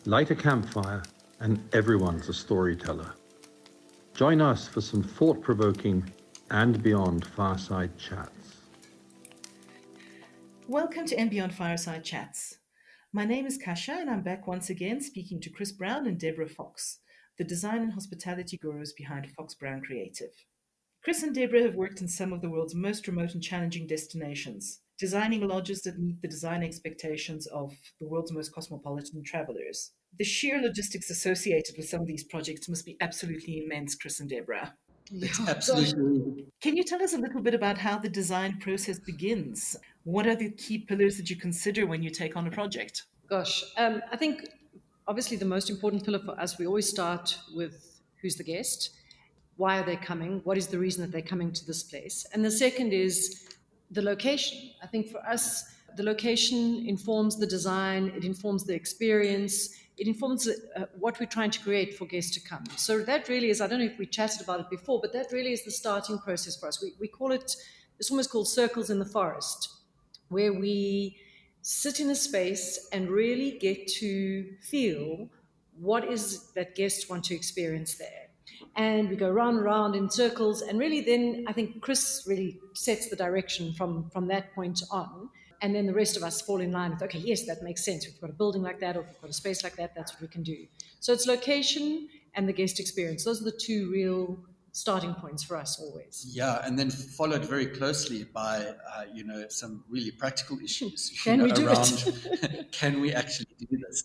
Light a campfire and everyone's a storyteller. Join us for some thought-provoking and beyond fireside chats. Welcome to and Beyond Fireside Chats. My name is Kasha and I'm back once again speaking to Browne and Debra Fox, the design and hospitality gurus behind Fox Browne Creative. Chris and Debra have worked in some of the world's most remote and challenging destinations, designing lodges that meet the design expectations of the world's most cosmopolitan travelers. The sheer logistics associated with some of these projects must be absolutely immense, Chris and Debra. It's absolutely. Can you tell us a little bit about how the design process begins? What are the key pillars that you consider when you take on a project? Gosh, I think obviously the most important pillar for us, we always start with who's the guest, why are they coming, what is the reason that they're coming to this place, and the second is the location. I think for us, the location informs the design, it informs the experience, it informs what we're trying to create for guests to come. So that really is, I don't know if we chatted about it before, but that really is the starting process for us. We call it, it's almost called circles in the forest, where we sit in a space and really get to feel what is that guests want to experience there. And we go round and round in circles, and really then I think Chris really sets the direction from that point on. And then the rest of us fall in line with, okay, yes, that makes sense. We've got a building like that, or if we've got a space like that, that's what we can do. So it's location and the guest experience. Those are the two real starting points for us always. Yeah, and then followed very closely by, some really practical issues. Can we do around, it? Can we actually do this?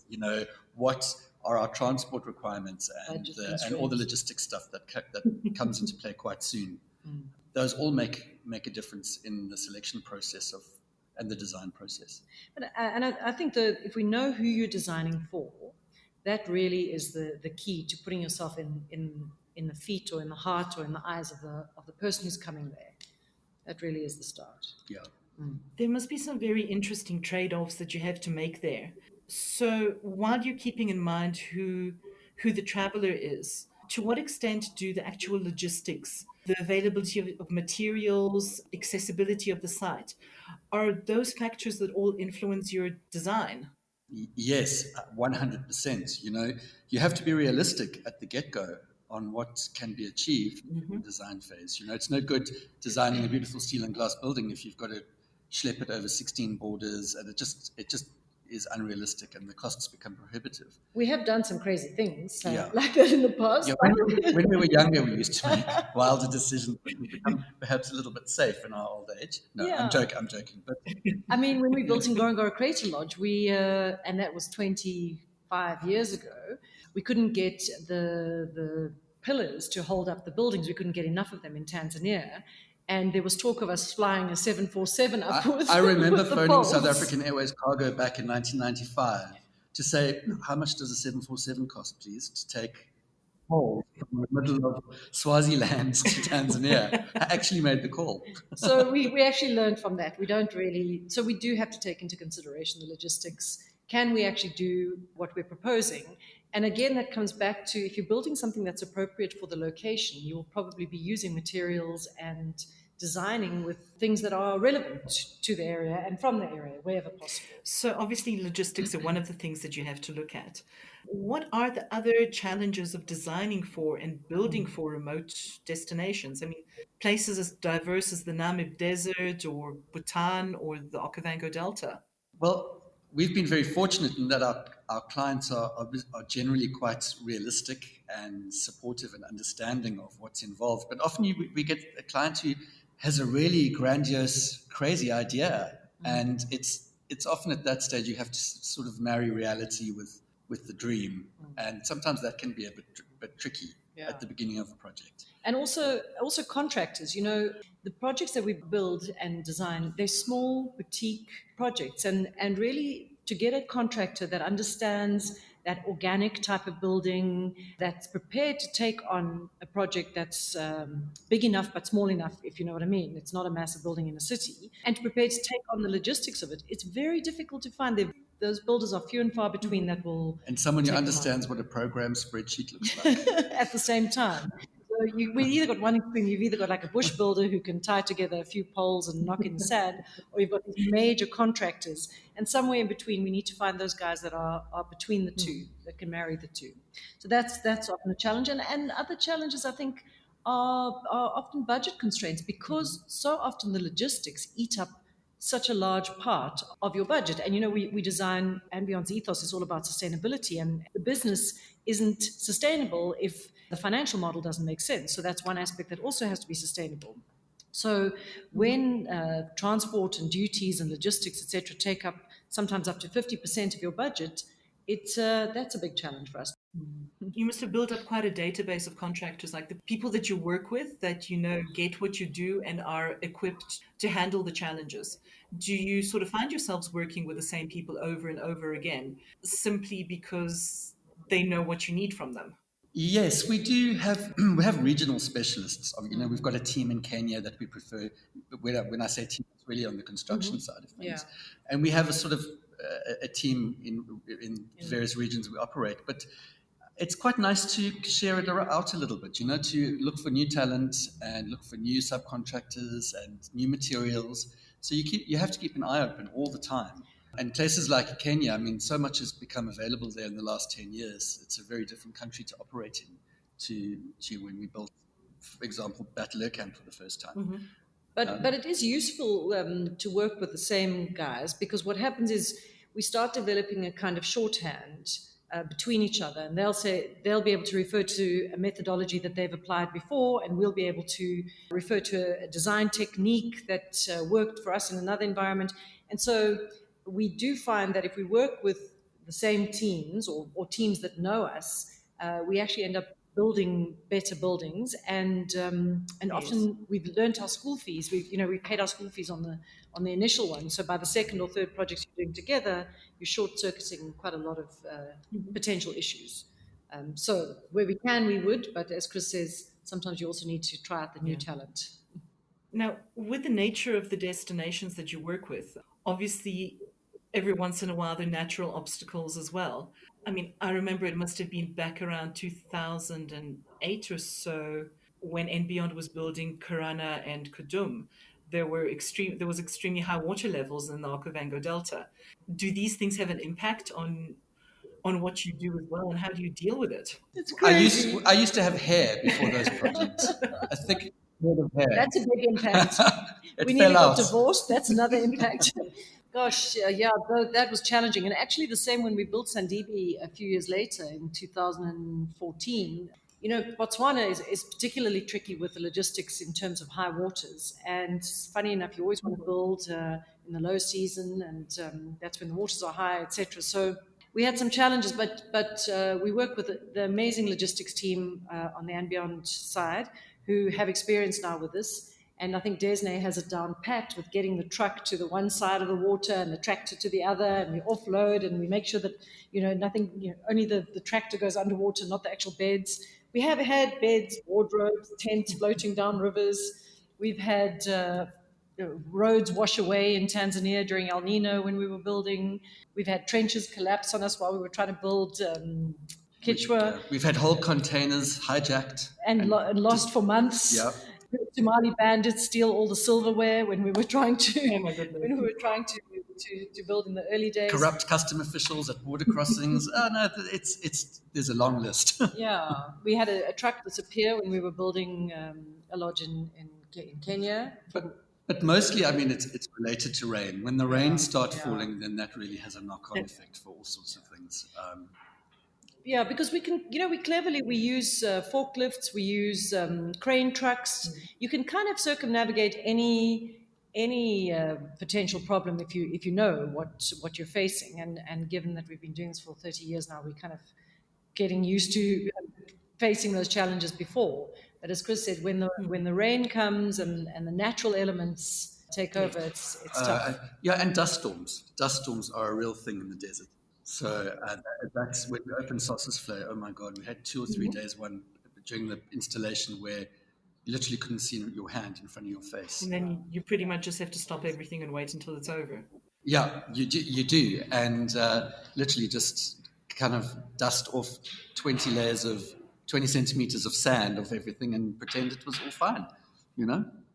What are our transport requirements and all the logistics stuff that comes into play quite soon. Those all make a difference in the selection process and the design process. And I think that if we know who you're designing for, that really is the key to putting yourself in the feet or in the heart or in the eyes of the person who's coming there. That really is the start. Yeah. There must be some very interesting trade-offs that you have to make there. So while you're keeping in mind who the traveler is, to what extent do the actual logistics, the availability of materials, accessibility of the site, are those factors that all influence your design? Yes, 100%. You have to be realistic at the get-go on what can be achieved in the design phase. It's no good designing a beautiful steel and glass building if you've got to schlep it over 16 borders, and it just is unrealistic, and the costs become prohibitive. We have done some crazy things like that in the past. Yeah, when we were younger, we used to make wilder decisions, but we've become perhaps a little bit safe in our old age. No, yeah. I'm joking. But I mean, when we built in Ngorongoro Crater Lodge, we and that was 25 years ago, we couldn't get the pillars to hold up the buildings. We couldn't get enough of them in Tanzania. And there was talk of us flying a 747 upwards. I remember phoning South African Airways Cargo back in 1995 to say, how much does a 747 cost, please, to take poles from the middle of Swaziland to Tanzania? I actually made the call. So we actually learned from that. We do have to take into consideration the logistics. Can we actually do what we're proposing? And again, that comes back to, if you're building something that's appropriate for the location, you will probably be using materials and designing with things that are relevant to the area and from the area, wherever possible. So obviously logistics are one of the things that you have to look at. What are the other challenges of designing for and building for remote destinations? I mean, places as diverse as the Namib Desert or Bhutan or the Okavango Delta. Well, we've been very fortunate in that our clients are generally quite realistic and supportive and understanding of what's involved. But often we get a client who has a really grandiose, crazy idea. And it's often at that stage you have to sort of marry reality with the dream. And sometimes that can be a bit tricky at the beginning of a project. And also contractors, the projects that we build and design, they're small boutique projects. And really to get a contractor that understands that organic type of building, that's prepared to take on a project that's big enough but small enough, if you know what I mean. It's not a massive building in a city. And prepared to take on the logistics of it. It's very difficult to find. Those builders are few and far between that will... And someone who understands what a program spreadsheet looks like. At the same time. So we've either got one extreme, you've either got like a bush builder who can tie together a few poles and knock in the sand, or you've got these major contractors. And somewhere in between, we need to find those guys that are between the two, that can marry the two. So that's often a challenge. And other challenges, I think, are often budget constraints, because so often the logistics eat up such a large part of your budget. And we design, and Beyond's ethos is all about sustainability, and the business isn't sustainable if the financial model doesn't make sense. So that's one aspect that also has to be sustainable. So when transport and duties and logistics, etc., take up sometimes up to 50% of your budget, that's a big challenge for us. You must have built up quite a database of contractors, like the people that you work with that get what you do and are equipped to handle the challenges. Do you sort of find yourselves working with the same people over and over again simply because they know what you need from them? Yes, we do have we have regional specialists. We've got a team in Kenya that we prefer. When I say team, it's really on the construction side of things, and we have a sort of a team in various regions we operate. But it's quite nice to share it out a little bit, to look for new talent and look for new subcontractors and new materials. So you have to keep an eye open all the time. And places like Kenya, I mean, so much has become available there in the last 10 years. It's a very different country to operate in to when we built, for example, Battle Air Camp for the first time. But it is useful to work with the same guys, because what happens is we start developing a kind of shorthand between each other, and they'll be able to refer to a methodology that they've applied before, and we'll be able to refer to a design technique that worked for us in another environment. And so we do find that if we work with the same teams or teams that know us, we actually end up building better buildings, and often we've learned our school fees. We paid our school fees on the initial one. So by the second or third projects you're doing together, you're short-circuiting quite a lot of potential issues. So where we can, we would. But as Chris says, sometimes you also need to try out the new talent. Now, with the nature of the destinations that you work with, obviously, every once in a while, there are natural obstacles as well. I mean, I remember it must have been back around 2008 or so when And Beyond was building Karana and Kudum. There was extremely high water levels in the Okavango Delta. Do these things have an impact on what you do as well, and how do you deal with it? It's I crazy. used to have hair before those projects, a thick head of hair. That's a big impact. It We fell nearly got out. divorced. That's another impact. Gosh, that was challenging. And actually the same when we built Sandibi a few years later in 2014. Botswana is particularly tricky with the logistics in terms of high waters. And funny enough, you always want to build in the low season, and that's when the waters are high, etc. So we had some challenges, but we work with the amazing logistics team on the And Beyond side, who have experience now with this. And I think Desney has it down pat with getting the truck to the one side of the water and the tractor to the other, and we offload and we make sure that nothing, only the tractor goes underwater, not the actual beds. We have had beds, wardrobes, tents floating down rivers. We've had roads wash away in Tanzania during El Nino when we were building. We've had trenches collapse on us while we were trying to build Kichwa. We've had whole containers hijacked and lost for months. Yeah. Somali bandits steal all the silverware when we were trying to Oh my goodness. when we were trying to build in the early days. Corrupt custom officials at border crossings. No, there's a long list. Yeah, we had a truck disappear when we were building a lodge in Kenya. But mostly, I mean, it's related to rain. When the rains start falling, then that really has a knock-on effect for all sorts of things. Yeah, because we can, we use forklifts, we use crane trucks. You can kind of circumnavigate any potential problem if you know what you're facing. And given that we've been doing this for 30 years now, we're kind of getting used to facing those challenges before. But as Chris said, when the rain comes and the natural elements take over, it's tough. And dust storms. Dust storms are a real thing in the desert. So that's when the open sources flow. Oh my God, we had 2 or 3 days during the installation where you literally couldn't see your hand in front of your face. And then you pretty much just have to stop everything and wait until it's over. Yeah, you do. And literally just kind of dust off 20 centimeters of sand of everything and pretend it was all fine,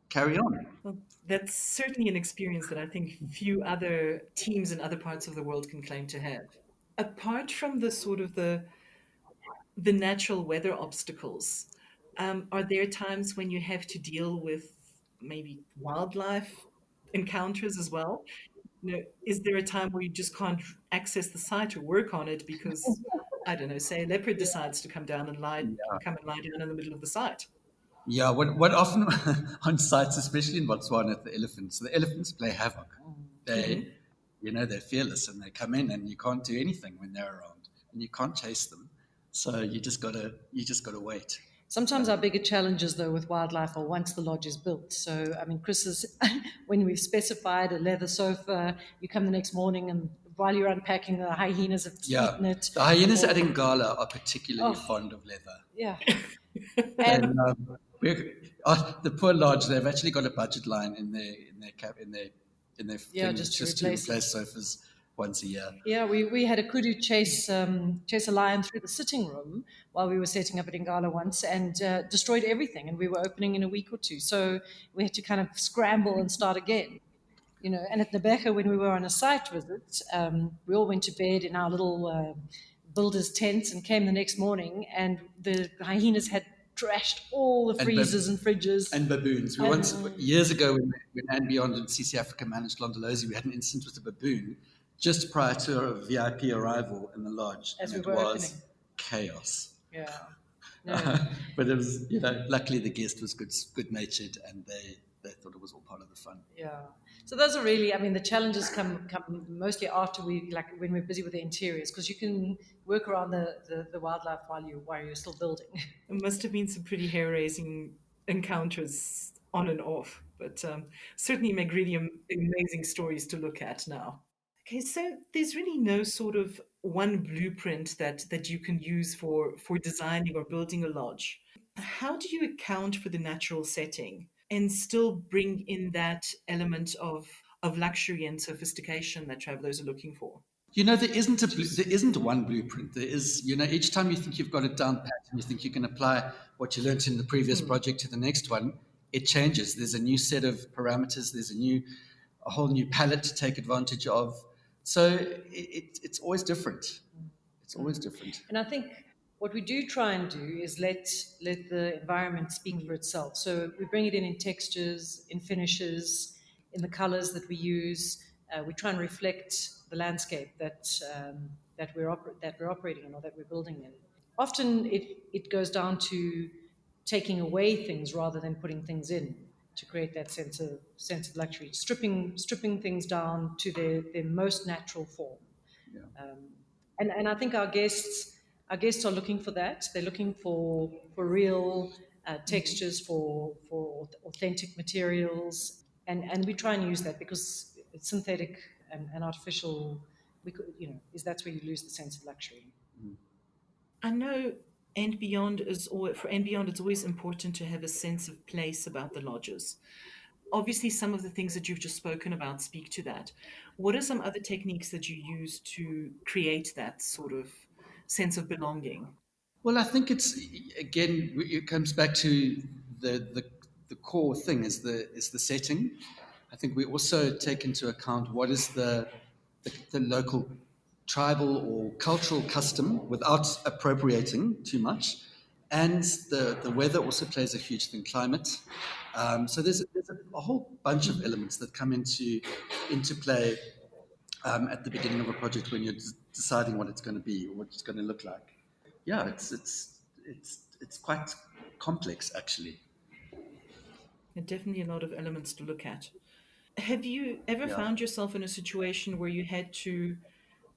carry on. Well, that's certainly an experience that I think few other teams in other parts of the world can claim to have. Apart from the sort of the the natural weather obstacles. Are there times when you have to deal with maybe wildlife encounters as well? Is there a time where you just can't access the site or work on it because, I don't know, say a leopard decides to come down and come and lie down in the middle of the site? Yeah, what often on sites, especially in Botswana, the elephants play havoc. Hmm. They're fearless and they come in and you can't do anything when they're around and you can't chase them. So you just gotta wait. Sometimes our bigger challenges, though, with wildlife are once the lodge is built. So, I mean, Chris is, when we've specified a leather sofa, you come the next morning and while you're unpacking, the hyenas have Yeah, eaten it. the hyenas at Or, Ngala are particularly oh, fond of leather. yeah. And And the poor lodge, they've actually got a budget line in their yeah, things just to just to replace it. replace sofas once a year. Yeah, we had a kudu chase a lion through the sitting room while we were setting up at Ingala once and destroyed everything. And we were opening in a week or two, so we had to kind of scramble and start again. And at Nebeka, when we were on a site visit, we all went to bed in our little builder's tents and came the next morning, and the hyenas had trashed all the And bab- freezers and fridges. and baboons. We And once years ago when Anne Beyond and CC Africa managed Londolozi, we had an incident with a baboon just prior to a VIP arrival in the lodge, as and we it were opening, was chaos. yeah, no, But it was, luckily the guest was good natured, and they thought it was all part of the fun. yeah. So those are really, I mean, the challenges come mostly after when we're busy with the interiors, because you can work around the wildlife while you're still building. It must have been some pretty hair-raising encounters on and off, but certainly make really amazing stories to look at now. Okay, so there's really no sort of one blueprint that you can use for designing or building a lodge. How do you account for the natural setting and still bring in that element of luxury and sophistication that travelers are looking for? There isn't one blueprint. There is, each time you think you've got it down pat and you think you can apply what you learned in the previous Hmm. project to the next one, it changes. There's a new set of parameters. There's a whole new palette to take advantage of. So it's always different. It's always different. And I think what we do try and do is let the environment speak for itself. So we bring it in textures, in finishes, in the colors that we use. We try and reflect the landscape that we're operating in or that we're building in. Often it goes down to taking away things rather than putting things in to create that sense of luxury, stripping things down to their most natural form. Yeah. And I think our guests are looking for that. They're looking for real textures, for authentic materials, and we try and use that because it's synthetic and artificial. We could, is that's where you lose the sense of luxury. I know and beyond is always, for and beyond it's always important to have a sense of place about the lodges. Obviously some of the things that you've just spoken about speak to that. What are some other techniques that you use to create that sort of sense of belonging? Well, I think it comes back to the core thing is the setting. I think we also take into account what is the local tribal or cultural custom without appropriating too much, and the weather also plays a huge thing. Climate. So there's a whole bunch of elements that come into play at the beginning of a project when you're deciding what it's going to be or what it's going to look like. Yeah, it's quite complex actually. There are definitely a lot of elements to look at. Have you ever Yeah. found yourself in a situation where you had to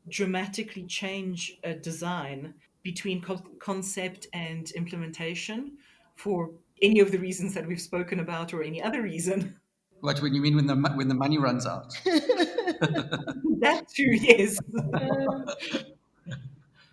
dramatically change a design between concept and implementation for any of the reasons that we've spoken about or any other reason? What when you mean when the money runs out? That too, yes.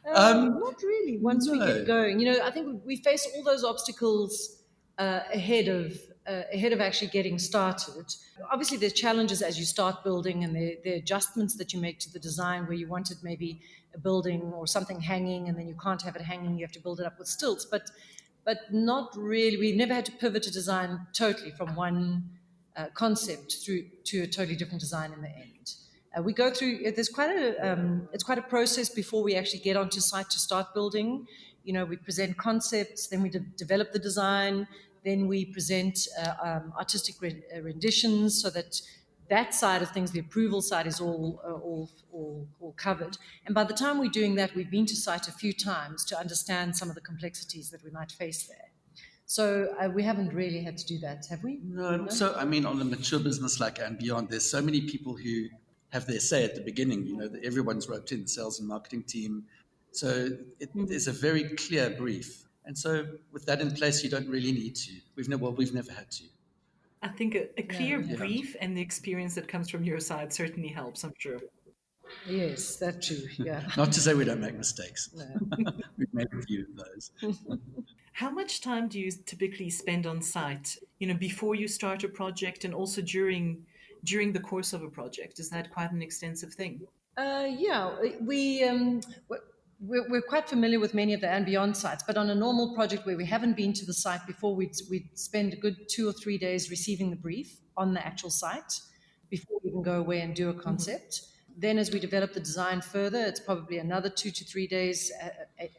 Not really. Once we get No. going, I think we face all those obstacles ahead of actually getting started. Obviously, there's challenges as you start building, and there are adjustments that you make to the design where you wanted maybe a building or something hanging, and then you can't have it hanging. You have to build it up with stilts, but not really. We've never had to pivot a design totally from one concept through to a totally different design in the end. We go through. There's quite it's quite a process before we actually get onto site to start building. We present concepts, then we develop the design, then we present artistic renditions, so that side of things, the approval side, is all covered. And by the time we're doing that, we've been to site a few times to understand some of the complexities that we might face there. So we haven't really had to do that, have we? No. So, I mean, on the mature business like and beyond, there's so many people who have their say at the beginning. That everyone's roped in, the sales and marketing team. So there's a very clear brief. And so with that in place, you don't really need to. We've never had to. I think a clear brief and the experience that comes from your side certainly helps, I'm sure. Yes, that's true. Yeah. Not to say we don't make mistakes. No. We've made a few of those. How much time do you typically spend on site, before you start a project and also during the course of a project? Is that quite an extensive thing? Yeah, we're quite familiar with many of the and beyond sites, but on a normal project where we haven't been to the site before, we'd spend a good 2 or 3 days receiving the brief on the actual site before we can go away and do a concept. Then as we develop the design further, it's probably another 2 to 3 days at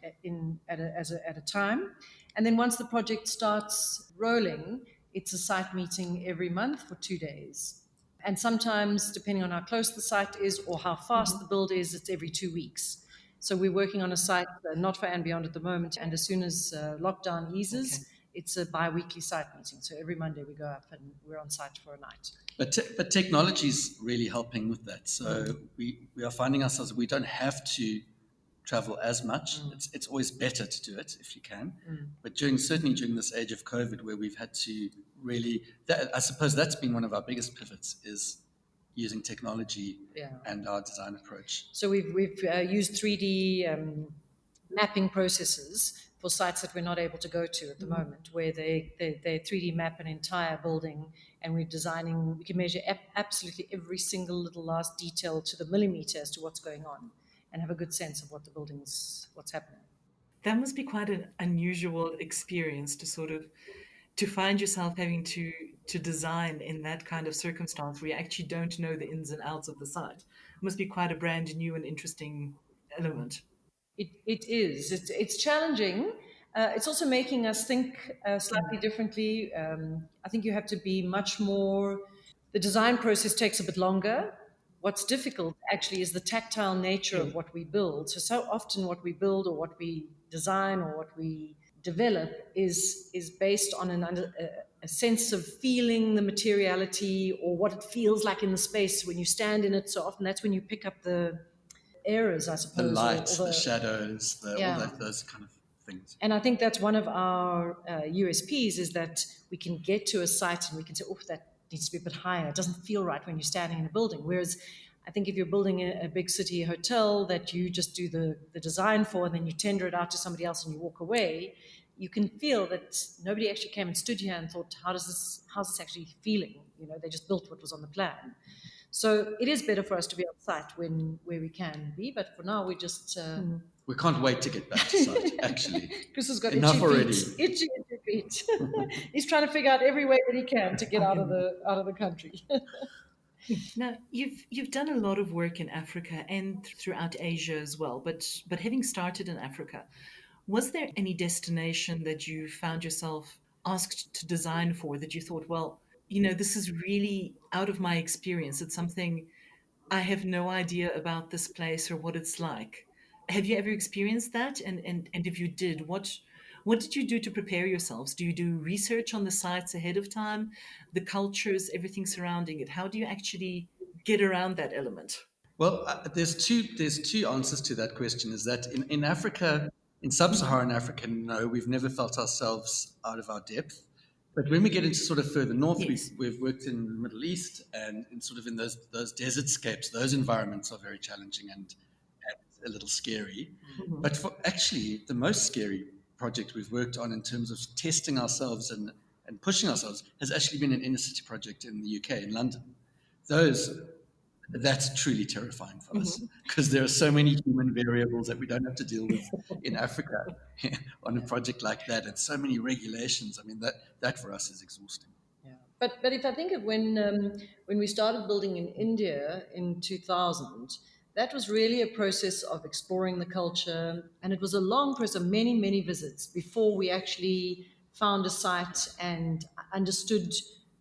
a time. And then once the project starts rolling, it's a site meeting every month for 2 days. And sometimes, depending on how close the site is or how fast the build is, it's every 2 weeks. So we're working on a site not for and beyond at the moment. And as soon as lockdown eases, it's a bi-weekly site meeting. So every Monday we go up and we're on site for a night. But technology is really helping with that. So we are finding ourselves, we don't have to travel as much. It's always better to do it if you can. But certainly during this age of COVID, where we've had to really, I suppose that's been one of our biggest pivots, is using technology and our design approach. So we've used 3D mapping processes for sites that we're not able to go to at the moment, where they 3D map an entire building, and we can measure absolutely every single little last detail to the millimeter as to what's going on, and have a good sense of what's happening. That must be quite an unusual experience to find yourself having to design in that kind of circumstance where you actually don't know the ins and outs of the site. It must be quite a brand new and interesting element. It is. It's challenging. It's also making us think slightly differently. I think you have to be much more. The design process takes a bit longer. What's difficult actually is the tactile nature of what we build. So often what we build or what we design or what we develop is based on a sense of feeling the materiality or what it feels like in the space when you stand in it. So often that's when you pick up the errors, I suppose. The lights, the shadows, all those kind of things. And I think that's one of our USPs, is that we can get to a site and we can say, oh, that needs to be a bit higher. It doesn't feel right when you're standing in a building. Whereas I think if you're building a big city hotel that you just do the design for and then you tender it out to somebody else and you walk away, you can feel that nobody actually came and stood here and thought, how's this actually feeling? They just built what was on the plan. So it is better for us to be on site where we can be, but for now we just... We can't wait to get back to site, actually. Chris has got enough already. Itchy feet. He's trying to figure out every way that he can to get out of the country. Now, you've done a lot of work in Africa and throughout Asia as well, but having started in Africa, was there any destination that you found yourself asked to design for that you thought, well, this is really out of my experience. It's something I have no idea about this place or what it's like. Have you ever experienced that? And if you did, what did you do to prepare yourselves? Do you do research on the sites ahead of time, the cultures, everything surrounding it? How do you actually get around that element? Well, there's two answers to that question. Is that in Africa, in sub-Saharan Africa, no, we've never felt ourselves out of our depth. But when we get into sort of further north, we've worked in the Middle East, and in those desert scapes, those environments are very challenging and a little scary. Mm-hmm. But for actually the most scary project we've worked on in terms of testing ourselves and pushing ourselves has actually been an inner city project in the UK, in London. That's truly terrifying for us, because there are so many human variables that we don't have to deal with in Africa on a project like that, and so many regulations. I mean, that for us is exhausting. Yeah. But if I think of when we started building in India in 2000, that was really a process of exploring the culture, and it was a long process of many visits before we actually found a site and understood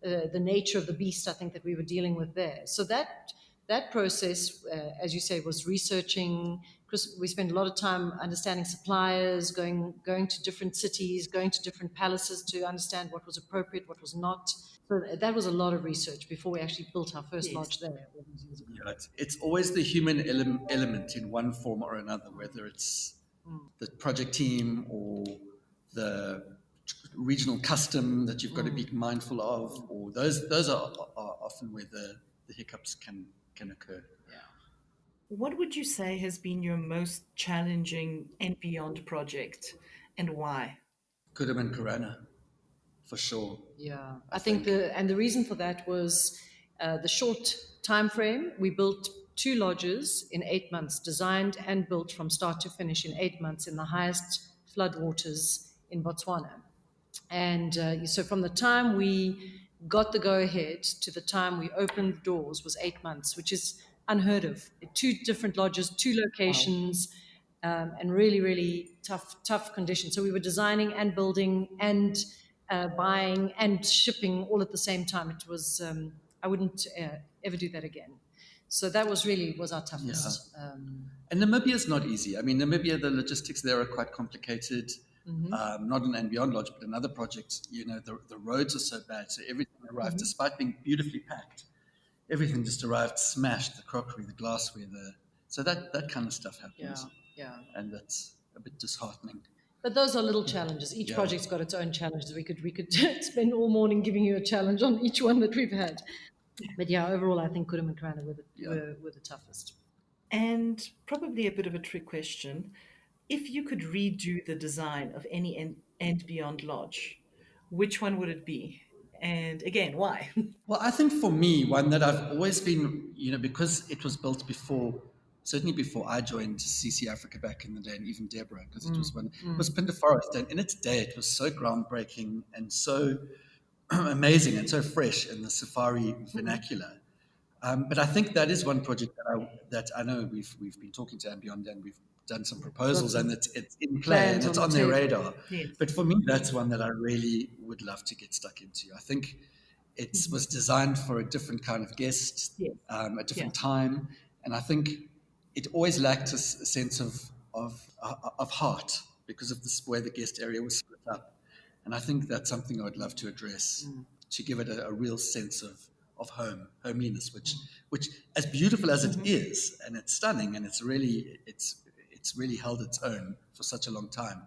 the nature of the beast. I think that we were dealing with there. So that process, as you say, was researching. Because we spent a lot of time understanding suppliers, going to different cities, going to different palaces to understand what was appropriate, what was not. So that was a lot of research before we actually built our first Yes. lodge there all these years ago. Yeah, it's always the human element in one form or another, whether it's the project team or the regional custom that you've got to be mindful of, or those are often where the hiccups can occur. What would you say has been your most challenging and beyond project, and why? Kudaman Karana, for sure. Yeah, I I think think. the reason for that was the short time frame. We built two lodges in 8 months, designed and built from start to finish in 8 months in the highest floodwaters in Botswana. And so from the time we got the go ahead to the time we opened the doors was 8 months, which is unheard of. Two different lodges, two Wow. locations, and really tough conditions. So we were designing and building and buying and shipping all at the same time. It was I wouldn't ever do that again. So that was our Yeah. toughest. And Namibia is not easy. I mean, Namibia, the logistics there are quite complicated. Not an and beyond lodge, but another project. The roads are so bad, so everything arrived, despite being beautifully packed. Everything just arrived smashed. The crockery, the glassware, so that kind of stuff Yeah, happens, yeah. and that's a bit disheartening. But those are little challenges. Each Yeah. project's got its own challenges. We could spend all morning giving you a challenge on each one that we've had. But yeah, overall, I think Kurum and Krana Yeah. were the toughest. And probably a bit of a trick question. If you could redo the design of any and beyond lodge, which one would it be? And again, why? Well, I think for me, one that I've always been, because it was built before, certainly before I joined CC Africa back in the day, and even Deborah, because it was Pinda Forest, and in its day, it was so groundbreaking and so amazing and so fresh in the safari vernacular. But I think that is one project that I know we've been talking to Ambient and we've done some Got proposals, and some it's in play and plans on it's the on their table. radar. Yes. But for me, that's one that I really would love to get stuck into. I think it was designed for a different kind of guest, Yes. a Yeah. different time, and I think it always lacked a sense of heart because of the way the guest area was split up. And I think that's something I'd love to address, to give it a real sense of homeliness, which as beautiful as it is, and it's stunning, and it's really held its own for such a long time.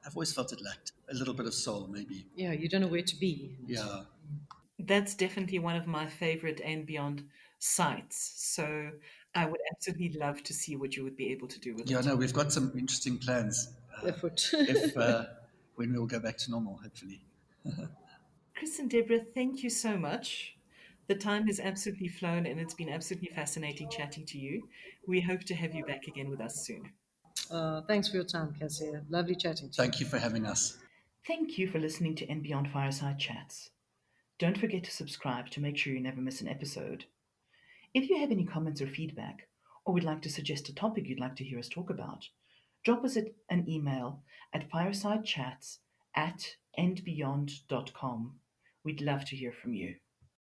I've always felt it lacked a little bit of soul, maybe. Yeah, you don't know where to be. Yeah, That's definitely one of my favorite and beyond sites. So I would absolutely love to see what you would be able to do with yeah. it. No, we've got some interesting plans. Afoot. If when we all go back to normal, hopefully. Chris and Deborah, thank you so much. The time has absolutely flown and it's been absolutely fascinating chatting to you. We hope to have you back again with us soon. Thanks for your time, Cassia. Lovely chatting to you. Thank you for having us. Thank you for listening to And Beyond Fireside Chats. Don't forget to subscribe to make sure you never miss an episode. If you have any comments or feedback, or would like to suggest a topic you'd like to hear us talk about, drop us an email at firesidechats@andbeyond.com. We'd love to hear from you.